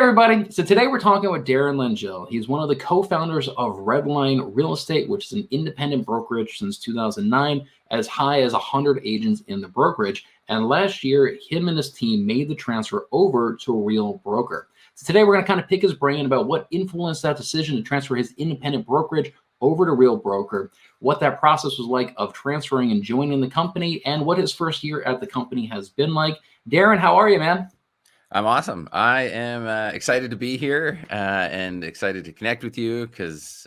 everybody. So today we're talking with Darren Langille. He's one of the co-founders of Redline Real Estate, which is an independent brokerage since 2009, as high as 100 agents in the brokerage. And last year, him and his team made the transfer over to a real broker. So today we're going to kind of pick his brain about what influenced that decision to transfer his independent brokerage over to real broker, what that process was like of transferring and joining the company, and what his first year at the company has been like. Darren, how are you, man? I'm awesome. I am excited to be here and excited to connect with you because,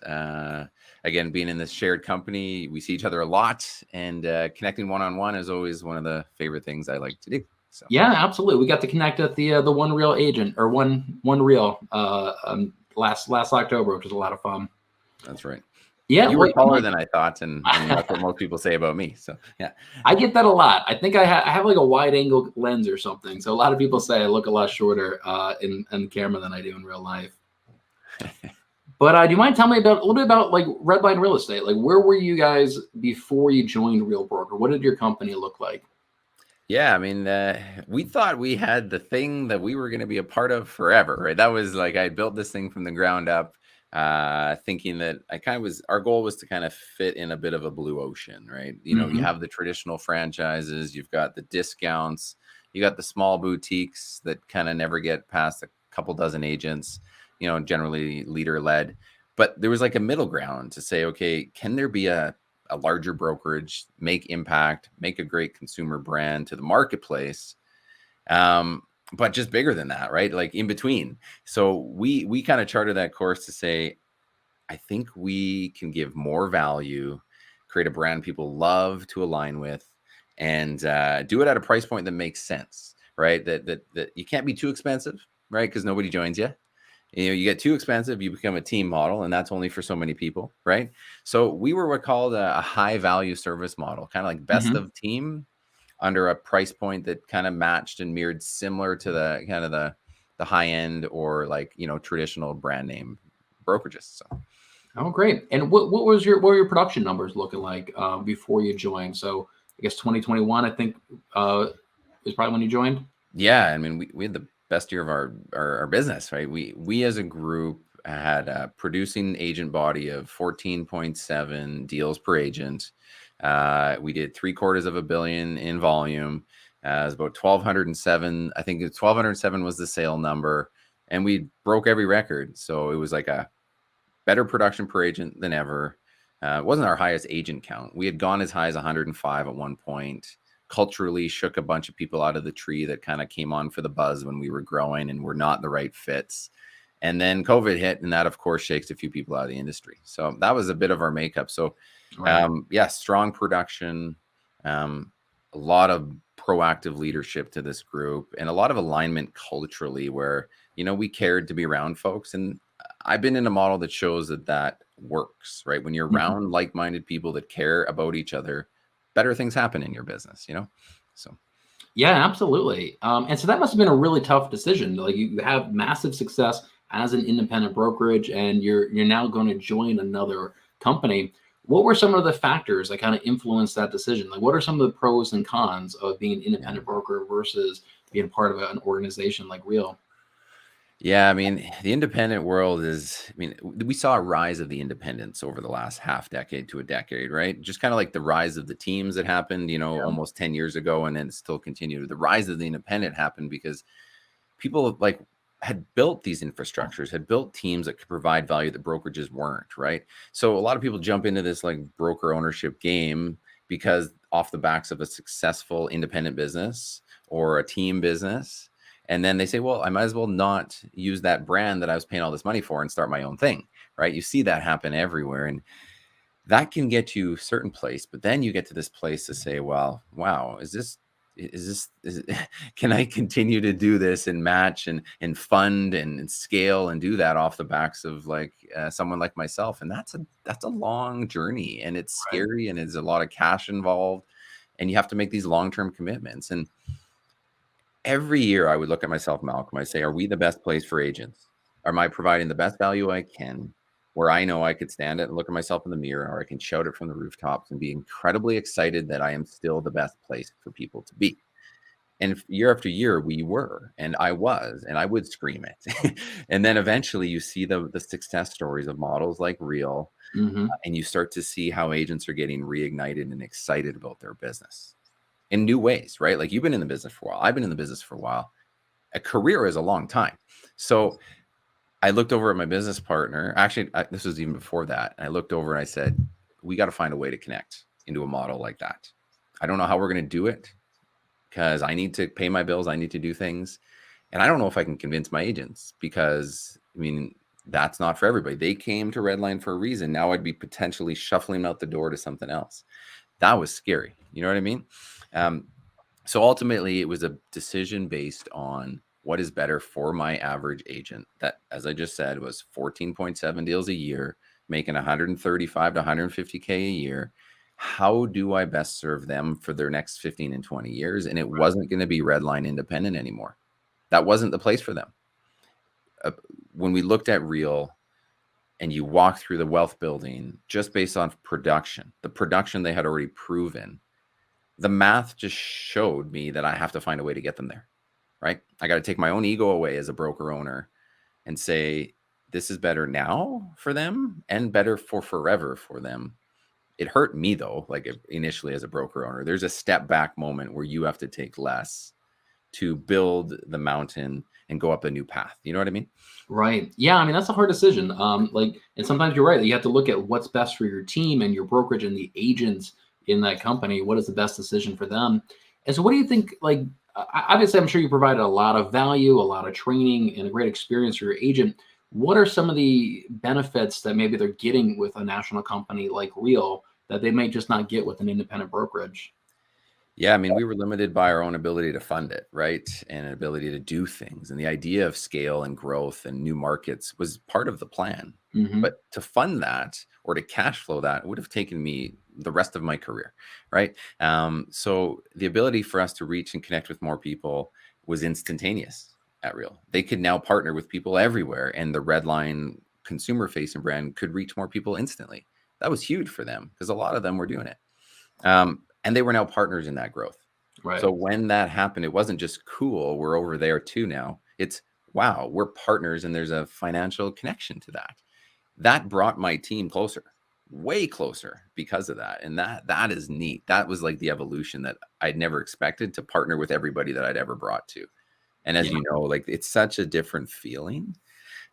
again, being in this shared company, we see each other a lot, and connecting one-on-one is always one of the favorite things I like to do. So. Yeah, absolutely. We got to connect at the One Real agent or one Real last October, which was a lot of fun. That's right. Yeah, you were taller than I thought, and that's what most people say about me. So yeah, I get that a lot. I think I have like a wide angle lens or something. So a lot of people say I look a lot shorter in the camera than I do in real life. But do you mind telling me a little bit about like Redline Real Estate? Like, where were you guys before you joined Real Broker? What did your company look like? Yeah, I mean, we thought we had the thing that we were going to be a part of forever, right? That was like I built this thing from the ground up. Thinking that our goal was to kind of fit in a bit of a blue ocean, right? You know, you have the traditional franchises, you've got the discounts, you got the small boutiques that kind of never get past a couple dozen agents, you know, generally leader led. But there was like a middle ground to say, okay, can there be a larger brokerage, make impact, make a great consumer brand to the marketplace? But just bigger than that, right? Like in between. So we kind of charted that course to say, I think we can give more value, create a brand people love to align with, and do it at a price point that makes sense, right? That you can't be too expensive, right? Because nobody joins you. You know, you get too expensive, you become a team model, and that's only for so many people, right? So we were what called a high value service model, kind of like best of team, under a price point that kind of matched and mirrored similar to the kind of the high end or like, you know, traditional brand name brokerages. So. Oh, great. And what were your production numbers looking like before you joined? So I guess 2021, I think is probably when you joined. Yeah. I mean, we had the best year of our business, right? We as a group had a producing agent body of 14.7 deals per agent. We did $750 million in volume. It was about 1,207. I think 1,207 was the sale number, and we broke every record. So it was like a better production per agent than ever. It wasn't our highest agent count. We had gone as high as 105 at one point. Culturally shook a bunch of people out of the tree that kind of came on for the buzz when we were growing and were not the right fits. And then COVID hit, and that, of course, shakes a few people out of the industry. So that was a bit of our makeup. So, yeah, strong production, a lot of proactive leadership to this group, and a lot of alignment culturally where, you know, we cared to be around folks. And I've been in a model that shows that works, right? When you're around like-minded people that care about each other, better things happen in your business, you know? So. Yeah, absolutely. And so that must have been a really tough decision. Like you have massive success as an independent brokerage, and you're now going to join another company. What were some of the factors that kind of influenced that decision? Like, what are some of the pros and cons of being an independent broker versus being part of an organization like Real? Yeah, I mean, the independent world is, I mean, we saw a rise of the independents over the last half decade to a decade, right? Just kind of like the rise of the teams that happened, you know, almost 10 years ago, and then it still continued. The rise of the independent happened because people like had built these infrastructures, had built teams that could provide value that brokerages weren't, right? So a lot of people jump into this like broker ownership game because off the backs of a successful independent business or a team business. And then they say, well, I might as well not use that brand that I was paying all this money for and start my own thing, right? You see that happen everywhere. And that can get you a certain place, but then you get to this place to say, well, wow, can I continue to do this and match and fund and scale and do that off the backs of like someone like myself? And that's a long journey, and it's scary, and there's a lot of cash involved, and you have to make these long-term commitments. And every year I would look at myself, Malcolm, I say, are we the best place for agents? Am I providing the best value I can, where I know I could stand it and look at myself in the mirror, or I can shout it from the rooftops and be incredibly excited that I am still the best place for people to be? And year after year, we were, and I was, and I would scream it. And then eventually you see the success stories of models like Real, Hmm. and you start to see how agents are getting reignited and excited about their business in new ways, right? Like you've been in the business for a while. I've been in the business for a while. A career is a long time. So I looked over at my business partner. Actually, this was even before that. I looked over and I said, we got to find a way to connect into a model like that. I don't know how we're going to do it because I need to pay my bills. I need to do things. And I don't know if I can convince my agents because, I mean, that's not for everybody. They came to Redline for a reason. Now I'd be potentially shuffling them out the door to something else. That was scary. You know what I mean? Um, so ultimately, it was a decision based on what is better for my average agent. That, as I just said, was 14.7 deals a year, making 135 to 150K a year. How do I best serve them for their next 15 and 20 years? And it wasn't going to be Redline Independent anymore. That wasn't the place for them. When we looked at Real and you walk through the wealth building just based on production, the production they had already proven, the math just showed me that I have to find a way to get them there, right? I got to take my own ego away as a broker owner and say, this is better now for them and better for forever for them. It hurt me though, like initially as a broker owner. There's a step back moment where you have to take less to build the mountain and go up a new path. You know what I mean? Right. Yeah. I mean, that's a hard decision. And sometimes you're right. You have to look at what's best for your team and your brokerage and the agents in that company. What is the best decision for them? And so, what do you think? Obviously, I'm sure you provided a lot of value, a lot of training, and a great experience for your agent. What are some of the benefits that maybe they're getting with a national company like Real that they may just not get with an independent brokerage? Yeah, I mean, we were limited by our own ability to fund it, right? And an ability to do things. And the idea of scale and growth and new markets was part of the plan. Hmm. But to fund that or to cash flow that would have taken me the rest of my career, right? So the ability for us to reach and connect with more people was instantaneous at Real. They could now partner with people everywhere, and the Redline consumer facing brand could reach more people instantly. That was huge for them because a lot of them were doing it. And they were now partners in that growth. Right. So when that happened, it wasn't just cool, we're over there too now. It's wow, we're partners and there's a financial connection to that. That brought my team closer, way closer because of that. And that is neat. That was like the evolution that I'd never expected to partner with everybody that I'd ever brought to. And as Yeah. you know, like it's such a different feeling.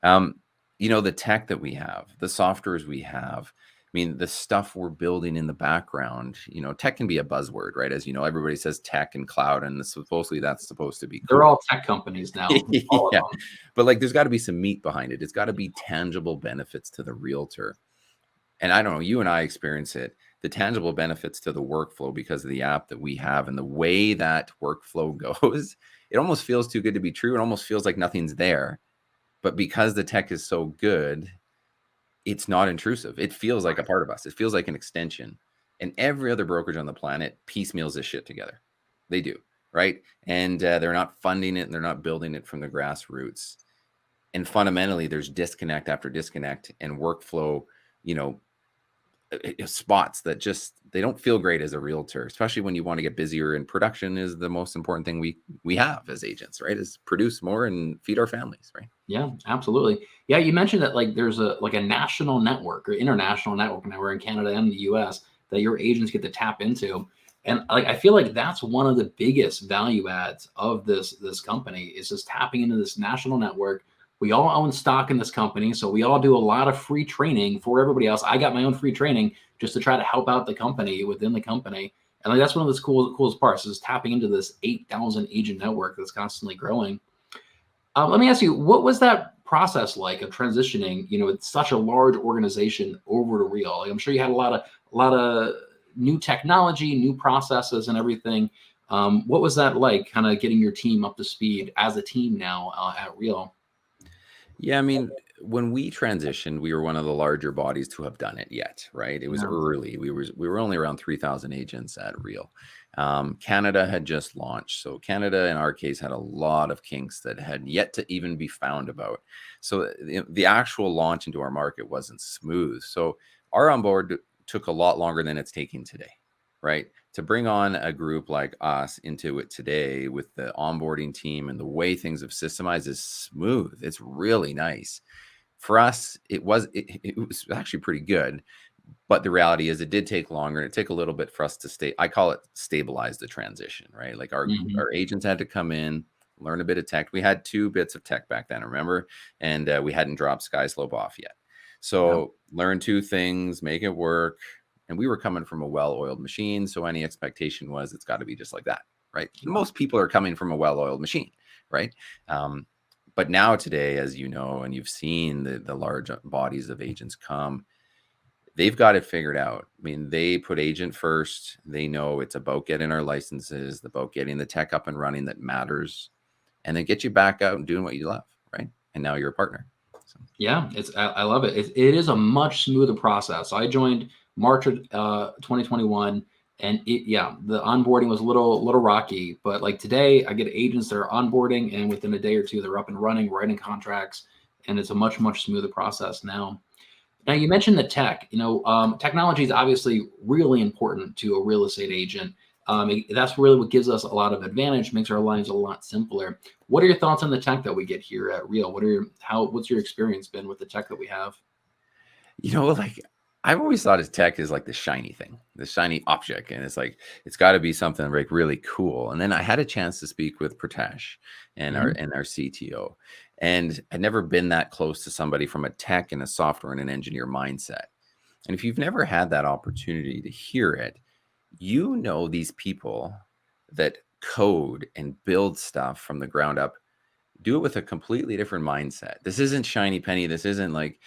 The tech that we have, the softwares we have, I mean, the stuff we're building in the background, tech can be a buzzword, right? As you know, everybody says tech and cloud, and supposedly that's supposed to be They're cool. all tech companies now, all Yeah. of them. But like there's got to be some meat behind it. It's got to be tangible benefits to the realtor. And I don't know, you and I experience it, the tangible benefits to the workflow because of the app that we have and the way that workflow goes. It almost feels too good to be true. It almost feels like nothing's there. But because the tech is so good, it's not intrusive. It feels like a part of us. It feels like an extension. And every other brokerage on the planet piecemeals this shit together. They do, right? And they're not funding it and they're not building it from the grassroots. And fundamentally, there's disconnect after disconnect and workflow, you know, spots that just they don't feel great as a realtor, especially when you want to get busier. And production is the most important thing we have as agents, right? Is produce more and feed our families, right? Yeah, absolutely. Yeah, you mentioned that there's a national network or international network now we're in Canada and the US that your agents get to tap into. And I feel like that's one of the biggest value adds of this company is just tapping into this national network. We all own stock in this company, so we all do a lot of free training for everybody else. I got my own free training just to try to help out the company within the company. And that's one of the coolest parts is tapping into this 8,000 agent network that's constantly growing. Let me ask you, what was that process like of transitioning? It's such a large organization over to Real. I'm sure you had a lot of new technology, new processes, and everything. What was that like? Kind of getting your team up to speed as a team now at Real. Yeah, I mean, when we transitioned, we were one of the larger bodies to have done it yet, right? It was Yeah. early. We were only around 3,000 agents at Real. Canada had just launched, so Canada, in our case, had a lot of kinks that had yet to even be found about. So the actual launch into our market wasn't smooth. So our onboard took a lot longer than it's taking today. right? To bring on a group like us into it today with the onboarding team and the way things have systemized is smooth. It's really nice. For us, it was actually pretty good. But the reality is it did take longer. It took a little bit for us to I call it stabilize the transition, right? Like Hmm. our agents had to come in, learn a bit of tech. We had 2 bits of tech back then, remember? And we hadn't dropped SkySlope off yet. Yeah. So learn 2 things, make it work. And we were coming from a well-oiled machine. So any expectation was it's got to be just like that, right? Yeah. Most people are coming from a well-oiled machine, right? Um, but now today, as you know, and you've seen the large bodies of agents come, they've got it figured out. I mean, they put agent first. They know it's about getting our licenses, about getting the tech up and running that matters, and then get you back out and doing what you love, right? And now you're a partner. So, Yeah, I love it. It is a much smoother process. I joined March of 2021, and yeah, the onboarding was a little rocky. But like today, I get agents that are onboarding, and within a day or two, they're up and running, writing contracts, and it's a much smoother process now. Now, you mentioned the tech. Technology is obviously really important to a real estate agent. That's really what gives us a lot of advantage, makes our lives a lot simpler. What are your thoughts on the tech that we get here at Real? What's your experience been with the tech that we have? like I've always thought of tech as like the shiny thing, the shiny object. And it's like, it's got to be something like really cool. And then I had a chance to speak with Pritesh and our Mhm. CTO. And I'd never been that close to somebody from a tech and a software and an engineer mindset. And if you've never had that opportunity to hear it, these people that code and build stuff from the ground up do it with a completely different mindset. This isn't shiny penny. This isn't like,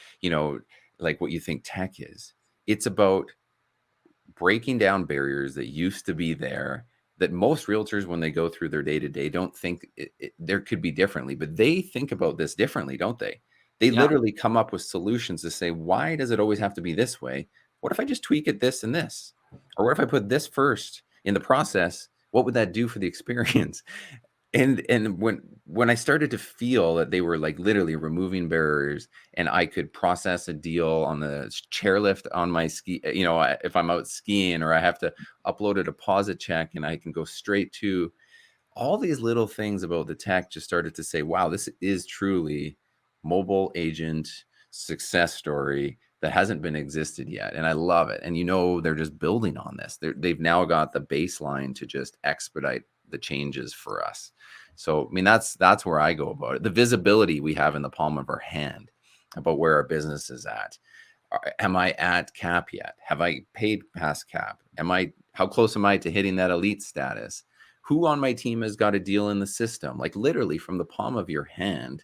like what you think tech is. It's about breaking down barriers that used to be there that most realtors, when they go through their day to day, don't think there could be differently, but they think about this differently, don't they? They Yeah, literally come up with solutions to say, why does it always have to be this way? What if I just tweak it this and this? Or what if I put this first in the process? What would that do for the experience? And when I started to feel that they were like literally removing barriers and I could process a deal on the chairlift on my ski, if I'm out skiing or I have to upload a deposit check and I can go straight to all these little things about the tech, just started to say, wow, this is truly mobile agent success story that hasn't been existed yet. And I love it. And they're just building on this. They've now got the baseline to just expedite the changes for us. So, I mean, that's where I go about it. The visibility we have in the palm of our hand about where our business is at. Am I at cap yet? Have I paid past cap? How close am I to hitting that elite status? Who on my team has got a deal in the system? Like literally from the palm of your hand,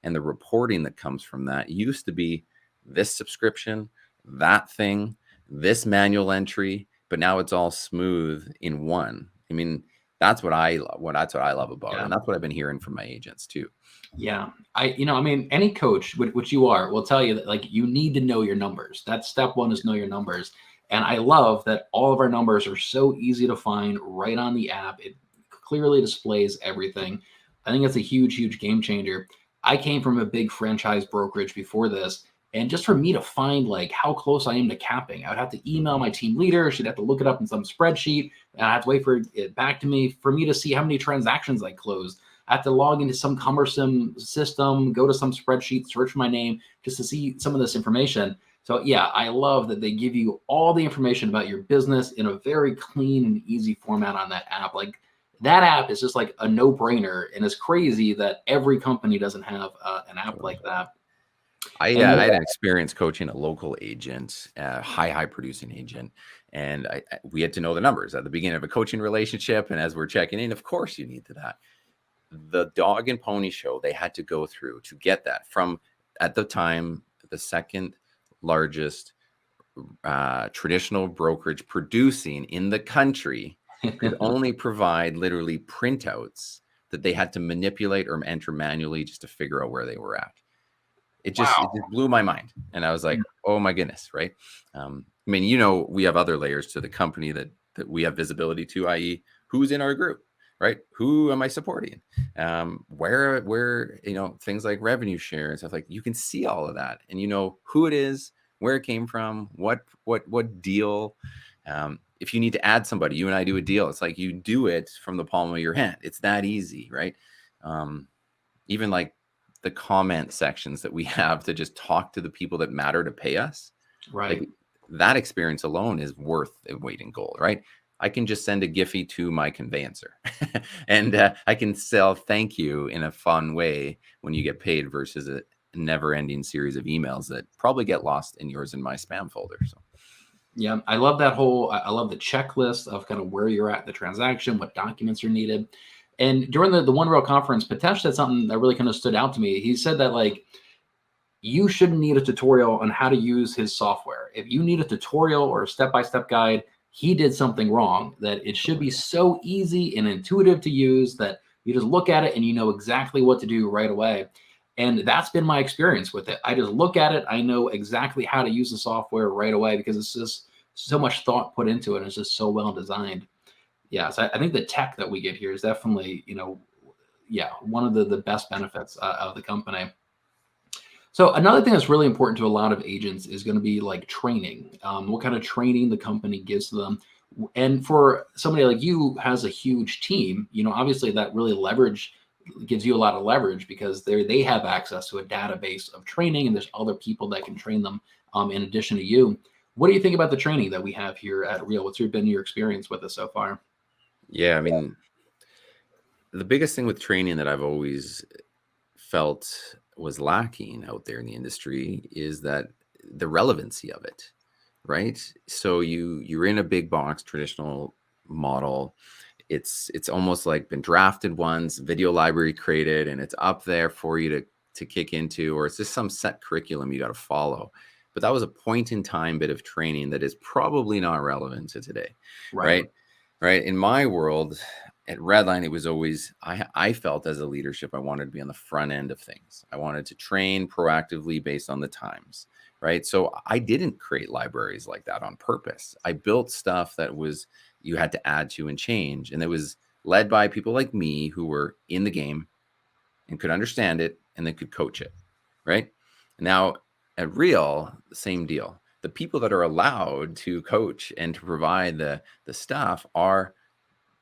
and the reporting that comes from that used to be this subscription, that thing, this manual entry, but now it's all smooth in one. I mean, that's what I love. That's what I love about it, yeah. and that's what I've been hearing from my agents too. Yeah. I mean, any coach, which you are, will tell you that like you need to know your numbers. That's step one is know your numbers. And I love that all of our numbers are so easy to find right on the app. It clearly displays everything. I think it's a huge game changer. I came from a big franchise brokerage before this. And just for me to find like how close I am to capping, I would have to email my team leader. She'd have to look it up in some spreadsheet. And I have to wait for it back to me for me to see how many transactions I closed. I have to log into some cumbersome system, go to some spreadsheet, search my name just to see some of this information. So yeah, I love that they give you all the information about your business in a very clean and easy format on that app. Like that app is just like a no-brainer, and it's crazy that every company doesn't have an app like that. And I had an experience coaching a local agent, high producing agent, and we had to know the numbers at the beginning of a coaching relationship. And as we're checking in, of course, you need to that. The dog and pony show they had to go through to get that from, at the time, the second largest traditional brokerage producing in the country could only provide literally printouts that they had to manipulate or enter manually just to figure out where they were at. It just blew my mind, and I was like, oh my goodness, right? I mean, we have other layers to the company that we have visibility to, i.e., who's in our group, right? Who am I supporting? Where things like revenue share and stuff, like you can see all of that, and who it is, where it came from, what deal. if you need to add somebody, you and I do a deal. It's like you do it from the palm of your hand. It's that easy, right? Even like the comment sections that we have to just talk to the people that matter to pay us. Right. Like that experience alone is worth a weight in gold, right? I can just send a Giphy to my conveyancer and I can sell thank you in a fun way when you get paid versus a never ending series of emails that probably get lost in yours and my spam folder. So. Yeah, I love that whole. I love the checklist of kind of where you're at in the transaction, what documents are needed. And during the One Rail conference, Pitesh said something that really kind of stood out to me. He said that like you shouldn't need a tutorial on how to use his software. If you need a tutorial or a step-by-step guide, he did something wrong. That it should be so easy and intuitive to use that you just look at it and you know exactly what to do right away. And that's been my experience with it. I just look at it, I know exactly how to use the software right away because it's just so much thought put into it. And it's just so well designed. Yeah, so I think the tech that we get here is definitely, yeah, one of the best benefits of the company. So another thing that's really important to a lot of agents is going to be like training. What kind of training the company gives to them, and for somebody like you who has a huge team, obviously that really gives you a lot of leverage because they have access to a database of training, and there's other people that can train them in addition to you. What do you think about the training that we have here at Real? What's been your experience with it so far? Yeah, I mean, the biggest thing with training that I've always felt was lacking out there in the industry is that the relevancy of it, right? So you're in a big box traditional model. It's almost like been drafted once, video library created, and it's up there for you to kick into, or it's just some set curriculum you got to follow. But that was a point in time bit of training that is probably not relevant to today, right? Right. In my world, at Redline, it was always, I felt as a leadership, I wanted to be on the front end of things. I wanted to train proactively based on the times, right? So I didn't create libraries like that on purpose. I built stuff that was, you had to add to and change. And it was led by people like me who were in the game and could understand it and then could coach it, right? Now at Real, same deal. The people that are allowed to coach and to provide the stuff are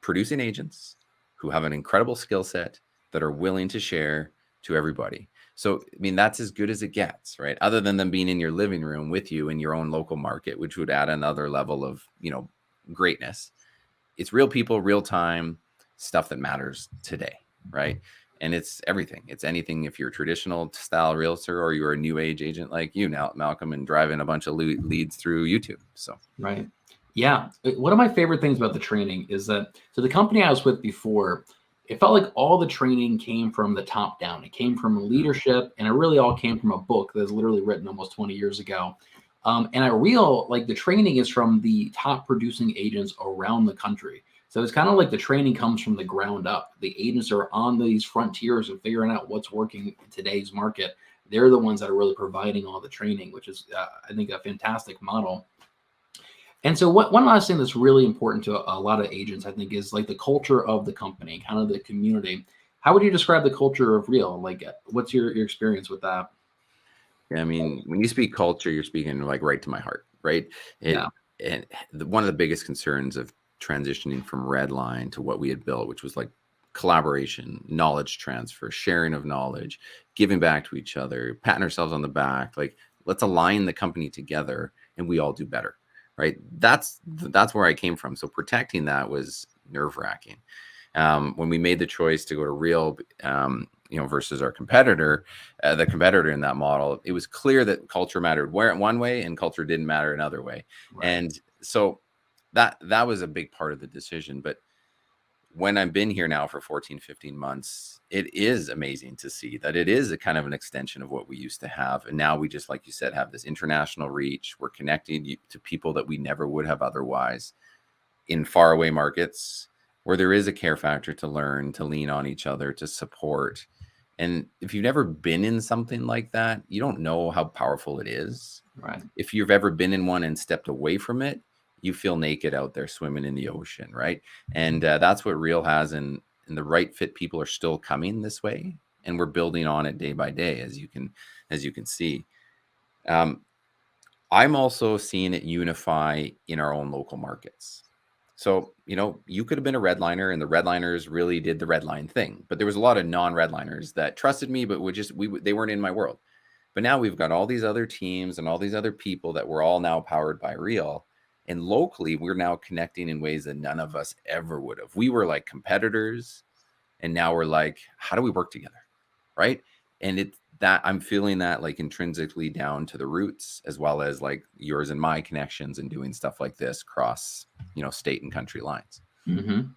producing agents who have an incredible skill set that are willing to share to everybody. So, I mean, that's as good as it gets, right? Other than them being in your living room with you in your own local market, which would add another level of, greatness. It's real people, real time stuff that matters today, right? And it's everything. It's anything. If you're a traditional style realtor or you're a new age agent like you now, Malcolm, and driving a bunch of leads through YouTube. So, right. Yeah. One of my favorite things about the training is that, so the company I was with before, it felt like all the training came from the top down. It came from leadership, and it really all came from a book that was literally written almost 20 years ago. And at Real, like the training is from the top producing agents around the country. So it's kind of like the training comes from the ground up. The agents are on these frontiers of figuring out what's working in today's market. They're the ones that are really providing all the training, which is, I think, a fantastic model. And so one last thing that's really important to a lot of agents, I think, is like the culture of the company, kind of the community. How would you describe the culture of Real? Like, what's your experience with that? I mean, when you speak culture, you're speaking like right to my heart, right? Yeah. And one of the biggest concerns of transitioning from Redline to what we had built, which was like collaboration, knowledge transfer, sharing of knowledge, giving back to each other, patting ourselves on the back, like let's align the company together and we all do better, right? That's where I came from. So protecting that was nerve-wracking. When we made the choice to go to Real, versus our competitor, the competitor in that model, it was clear that culture mattered one way and culture didn't matter another way. Right. And so that was a big part of the decision. But when I've been here now for 14, 15 months, it is amazing to see that it is a kind of an extension of what we used to have. And now we just, like you said, have this international reach. We're connecting to people that we never would have otherwise in faraway markets where there is a care factor to learn, to lean on each other, to support. And if you've never been in something like that, you don't know how powerful it is. Right. If you've ever been in one and stepped away from it, you feel naked out there swimming in the ocean, right? And that's what Real has, and the right fit people are still coming this way, and we're building on it day by day, as you can see. I'm also seeing it unify in our own local markets, So, you could have been a redliner and the redliners really did the redline thing, but there was a lot of non-redliners that trusted me, but they weren't in my world. But now we've got all these other teams and all these other people that we're all now powered by Real. And locally, we're now connecting in ways that none of us ever would have. We were like competitors, and now we're like, how do we work together? Right. And I'm feeling that like intrinsically down to the roots, as well as like yours and my connections and doing stuff like this cross, state and country lines. Mm-hmm.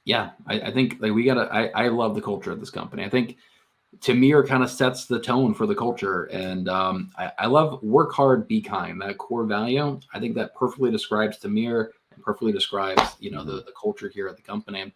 Yeah, I think like I love the culture of this company. I think Tamir kind of sets the tone for the culture. And I love work hard, be kind, that core value. I think that perfectly describes Tamir and perfectly describes, the culture here at the company.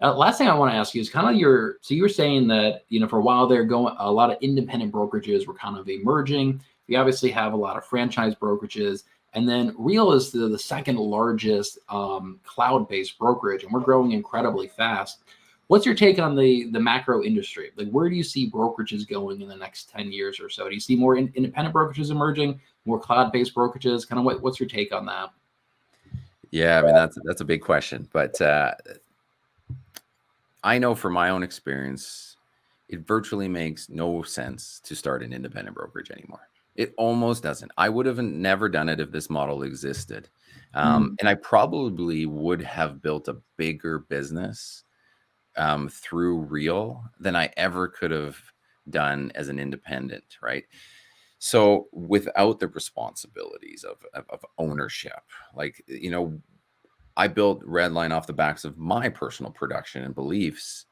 Last thing I want to ask you is kind of so you were saying that, for a while there, a lot of independent brokerages were kind of emerging. We obviously have a lot of franchise brokerages. And then Real is the second largest cloud-based brokerage, and we're growing incredibly fast. What's your take on the macro industry? Like, where do you see brokerages going in the next 10 years or so? Do you see more independent brokerages emerging, more cloud-based brokerages? Kind of what's your take on that? Yeah, I mean, that's a big question, but I know from my own experience, it virtually makes no sense to start an independent brokerage anymore. It almost doesn't. I would have never done it if this model existed. And I probably would have built a bigger business through Real than I ever could have done as an independent, right? So without the responsibilities of ownership, like, I built Redline off the backs of my personal production and beliefs,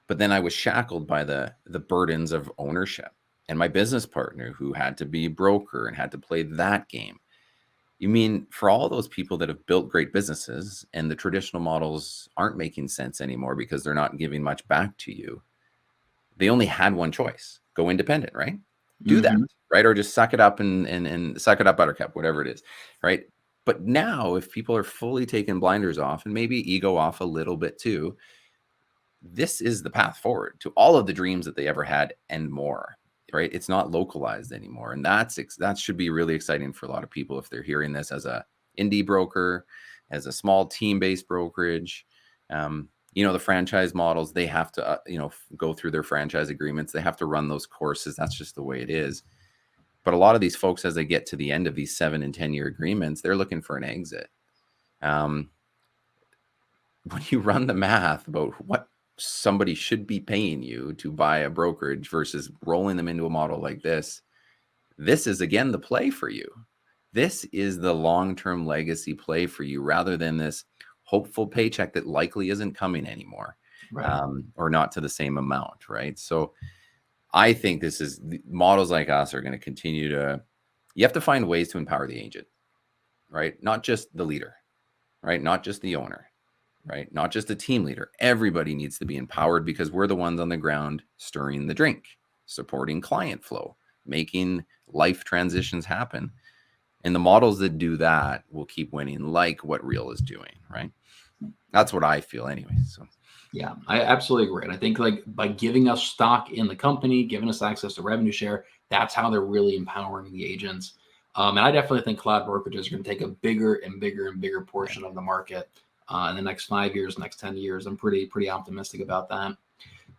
but then I was shackled by the burdens of ownership and my business partner who had to be a broker and had to play that game. You mean for all those people that have built great businesses and the traditional models aren't making sense anymore because they're not giving much back to you, they only had one choice: go independent, right? Do that, right? Or just suck it up and suck it up, buttercup, whatever it is, right? But now if people are fully taking blinders off and maybe ego off a little bit too, this is the path forward to all of the dreams that they ever had and more, right? It's not localized anymore. And that should be really exciting for a lot of people if they're hearing this as a indie broker, as a small team-based brokerage. The franchise models, they have to, go through their franchise agreements. They have to run those courses. That's just the way it is. But a lot of these folks, as they get to the end of these 7 and 10 year agreements, they're looking for an exit. When you run the math about what somebody should be paying you to buy a brokerage versus rolling them into a model like this is again the play for you. This is the long-term legacy play for you, rather than this hopeful paycheck that likely isn't coming anymore, right. Or not to the same amount, right? So I think models like us are going to continue you have to find ways to empower the agent, right? Not just the leader, right? Not just the owner, right? Not just the team leader. Everybody needs to be empowered because we're the ones on the ground stirring the drink, supporting client flow, making life transitions happen. And the models that do that will keep winning, like what Real is doing, right? That's what I feel anyway. So yeah, I absolutely agree. And I think like by giving us stock in the company, giving us access to revenue share, that's how they're really empowering the agents. And I definitely think cloud brokerages are going to take a bigger and bigger and bigger portion of the market in the next 5 years, next 10 years. I'm pretty optimistic about that.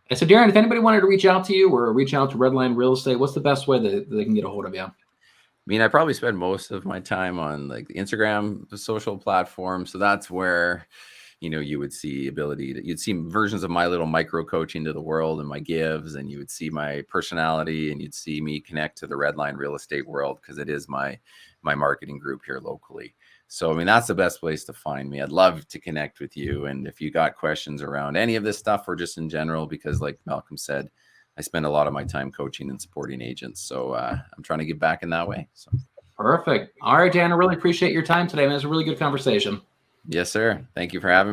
And so, Darren, if anybody wanted to reach out to you or reach out to Redline Real Estate, what's the best way that they can get a hold of you? I mean, I probably spend most of my time on like the Instagram, the social platform. So that's where, you would see you'd see versions of my little micro coaching to the world and my gives, and you would see my personality, and you'd see me connect to the Redline Real Estate world because it is my marketing group here locally. So, I mean, that's the best place to find me. I'd love to connect with you. And if you got questions around any of this stuff or just in general, because like Malcolm said, I spend a lot of my time coaching and supporting agents. So I'm trying to get back in that way. So perfect. All right, Dan, I really appreciate your time today, man. It was a really good conversation. Yes, sir. Thank you for having me.